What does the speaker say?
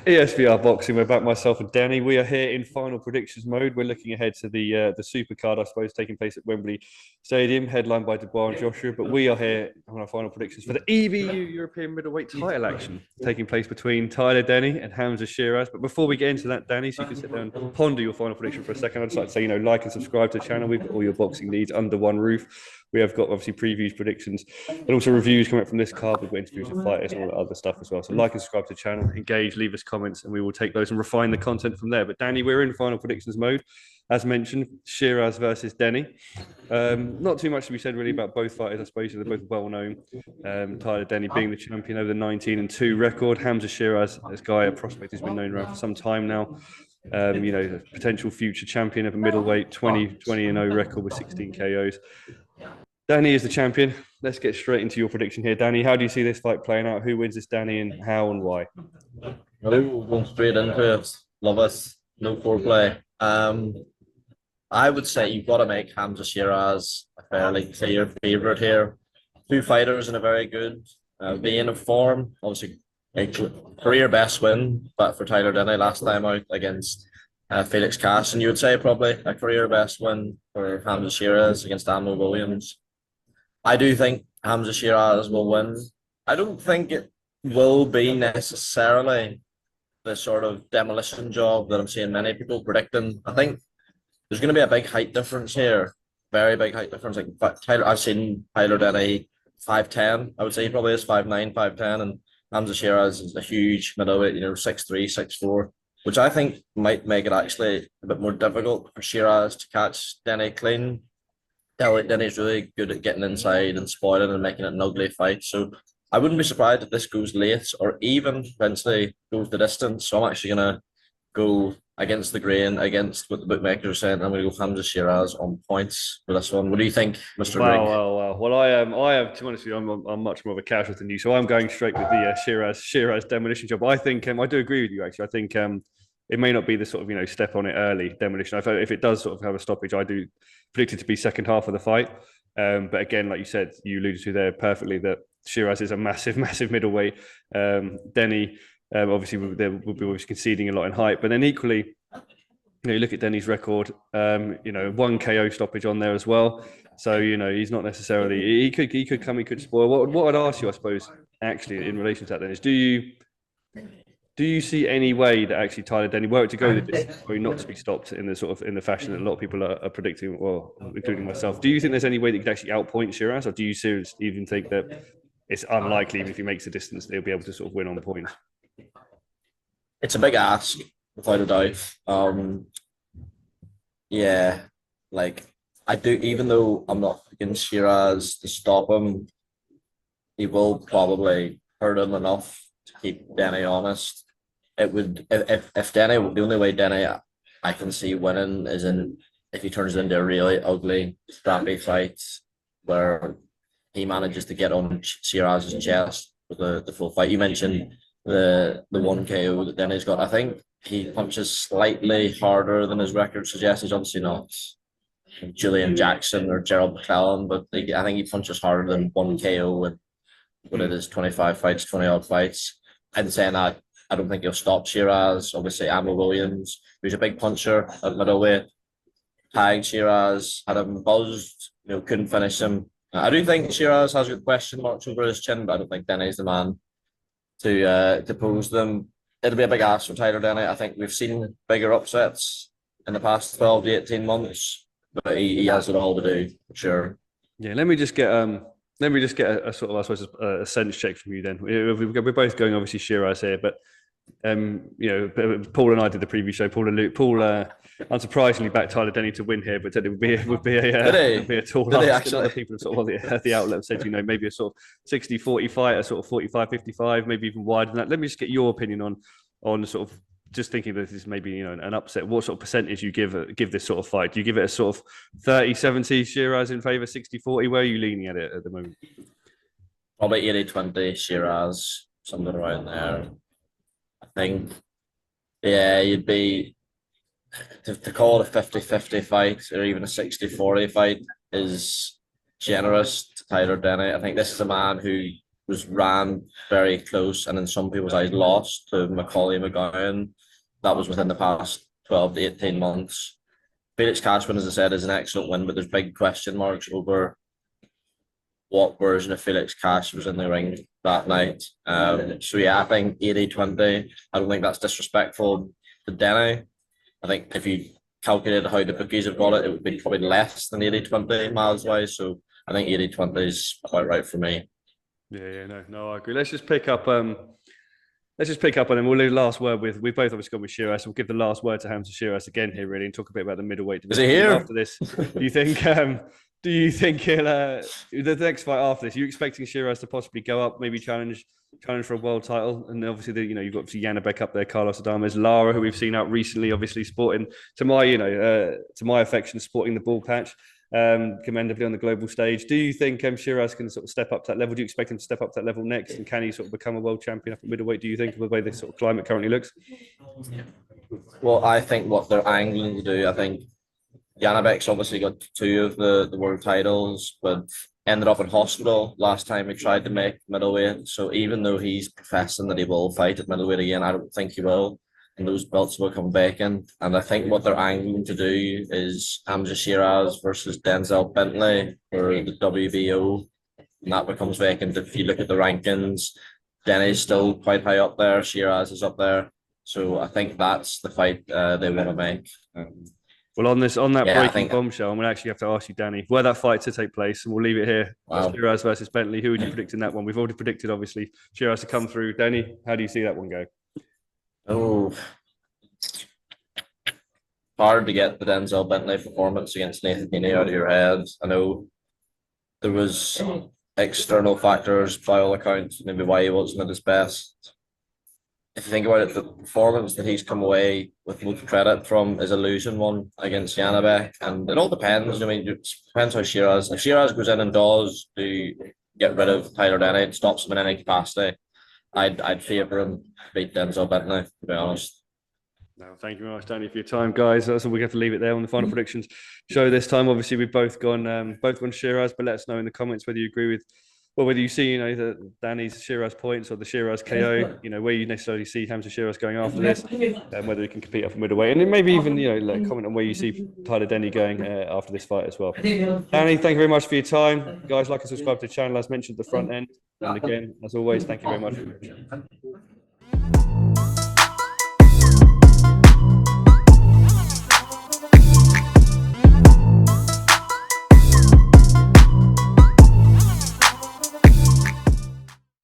ESBR Boxing. We're back, myself and Denny. We are here in final predictions mode. We're looking ahead to the super card, I suppose, taking place at Wembley Stadium, headlined by Dubois and Joshua. But we are here on our final predictions for the EBU European Middleweight title action taking place between Tyler Denny and Hamzah Sheeraz. But before we get into that, Danny, so you can sit down and ponder your final prediction for a second, I'd just like to say, like and subscribe to the channel. We've got all your boxing needs under one roof. We have got obviously previews, predictions, and also reviews coming up from this card. We've got interviews with fighters and all that other stuff as well. So like and subscribe to the channel, engage, leave us comments, and we will take those and refine the content from there. But Danny, we're in final predictions mode. As mentioned, Sheeraz versus Denny. Not too much to be said really about both fighters, I suppose. They're both well known. Tyler Denny being the champion over the 19-2 record. Hamzah Sheeraz, this guy, a prospect who's been known around for some time now. The potential future champion of a middleweight, 20-0 record with 16 KOs. Danny is the champion. Let's get straight into your prediction here. Danny, how do you see this fight playing out? Who wins this, Danny, and how and why? We'll go straight into it. Love us. No foreplay. I would say you've got to make Hamzah Sheeraz a fairly clear favourite here. Two fighters in a very good vein of form. Obviously, a career best win, but for Tyler Denny last time out against Felix Cass, and you would say probably a career best win for Hamzah Sheeraz against Ammo Williams. I do think Hamzah Sheeraz will win. I don't think it will be necessarily the sort of demolition job that I'm seeing many people predicting. I think there's going to be a big height difference here, very big height difference. I've seen Tyler Denny 5'10". I would say he probably is 5'9", 5'10", and Hamzah Sheeraz is a huge middleweight, 6'3", 6'4", which I think might make it actually a bit more difficult for Sheeraz to catch Denny clean. Denny's really good at getting inside and spoiling and making it an ugly fight. So I wouldn't be surprised if this goes late or even potentially goes the distance. So I'm actually going to go against the grain, against what the bookmakers are saying. I'm going to go Hamzah Sheeraz on points for this one. What do you think, Mr. Grigg? Wow. Well, I am, to be honest with you, I'm much more of a casual than you. So I'm going straight with the Sheeraz demolition job. I think, I do agree with you, actually. I think it may not be the sort of, step on it early demolition. If it does sort of have a stoppage, I do predict it to be second half of the fight. But again, like you said, you alluded to there perfectly that Sheeraz is a massive middleweight. Denny, obviously, there will be obviously conceding a lot in height. But then equally, you look at Denny's record, one KO stoppage on there as well. So, he's not necessarily, he could come, he could spoil. What I'd ask you, I suppose, actually, in relation to that then is, do you see any way that actually Tyler Denny, were it to go the distance, or not to be stopped in the fashion that a lot of people are predicting, well, including myself? Do you think there's any way that he could actually outpoint Sheeraz, or do you seriously even think that it's unlikely, even if he makes the distance, they'll be able to sort of win on points? It's a big ask, without a doubt. I do, even though I'm not against Sheeraz to stop him, he will probably hurt him enough to keep Denny honest. It would, if Denny, the only way Denny I can see winning is if he turns into a really ugly, scrappy fight where he manages to get on Sheeraz's chest with the full fight. You mentioned the one KO that Denny's got. I think he punches slightly harder than his record suggests. He's obviously not Julian Jackson or Gerald McClellan, but I think he punches harder than one KO when it is 25 fights, 20 odd fights. And saying that, I don't think he'll stop Sheeraz. Obviously, Ammo Williams, who's a big puncher at middleweight, tagged Sheeraz, had him buzzed, couldn't finish him. I do think Sheeraz has good question marks over his chin, but I don't think Denny's the man to pose them. It'll be a big ask for Tyler Denny. I think we've seen bigger upsets in the past 12 to 18 months, but he has it all to do, for sure. Yeah, let me just get a sort of, I suppose, a sense check from you then. We're both going obviously Sheeraz here, but Paul and I did the preview show. Paul unsurprisingly backed Tyler Denny to win here, but said it would be a tall ask. Other people sort of at the outlet said, maybe a sort of 60-40 fight, a sort of 45-55, maybe even wider than that. Let me just get your opinion on sort of, just thinking that this is maybe an upset. What sort of percentage you give this sort of fight? Do you give it a sort of 30-70 Sheeraz in favour, 60-40? Where are you leaning at it at the moment? Probably 80-20 Sheeraz, something around there. I think, you'd be to call it a 50-50 fight or even a 60-40 fight is generous to Tyler Denny. I think this is a man who was ran very close, and in some people's eyes lost to Macaulay McGowan. That was within the past 12 to 18 months. Felix Cashman, as I said, is an excellent win, but there's big question marks over what version of Felix Cash was in the ring that night. So yeah, I think 80-20. I don't think that's disrespectful to Denny. I think if you calculated how the bookies have got it, it would be probably less than 80-20 miles wise. So I think 80-20 is quite right for me. Yeah, no, I agree. Let's just pick up on him. We'll leave the last word with. We've both obviously gone with Sheeraz. We'll give the last word to Hamzah Sheeraz again here, really, and talk a bit about the middleweight division. Is he here after this? Do you think? Do you think he'll the next fight after this? Are you expecting Sheeraz to possibly go up, maybe challenge for a world title? And obviously, you've got Janabek up there, Carlos Adames, Lara, who we've seen out recently, obviously sporting to my affection, sporting the ball patch. Commendably on the global stage. Do you think Sheeraz can sort of step up to that level? Do you expect him to step up to that level next? And can he sort of become a world champion up at middleweight? Do you think, of the way this sort of climate currently looks? Well, I think what they're angling to do, I think Janabek's obviously got 2 of the world titles, but ended up in hospital last time he tried to make middleweight. So even though he's professing that he will fight at middleweight again, I don't think he will. And those belts will come vacant. And I think what they're angling to do is Hamzah Sheeraz versus Denzel Bentley for the WBO. And that becomes vacant. If you look at the rankings, Denny's still quite high up there. Sheeraz is up there. So I think that's the fight they want to make. Well, on that breaking bombshell, I'm going to actually have to ask you, Danny, where that fight to take place, and we'll leave it here. Wow. Sheeraz versus Bentley. Who would you predict in that one? We've already predicted, obviously, Sheeraz to come through. Danny, how do you see that one go? Oh, hard to get the Denzel Bentley performance against Nathan Heaney out of your head. I know there was external factors, by all accounts, maybe why he wasn't at his best. If you think about it, the performance that he's come away with most credit from is a losing one against Janabek, and it all depends. I mean, it depends how Sheeraz. If Sheeraz goes in and does to get rid of Tyler Denny, it stops him in any capacity. I'd favour him to beat Denzel Bentley, to be honest. No, thank you very much, Danny, for your time, guys. So we have to leave it there on the final predictions show this time. Obviously, we've both gone Sheeraz, but let us know in the comments whether you agree with, well, whether you see, the Danny's Sheeraz points or the Sheeraz KO, where you necessarily see Hamzah Sheeraz going after this, and whether he can compete up a middleweight, and then maybe even, comment on where you see Tyler Denny going after this fight as well. Danny, thank you very much for your time, guys. Like and subscribe to the channel as mentioned at the front end, and again, as always, thank you very much.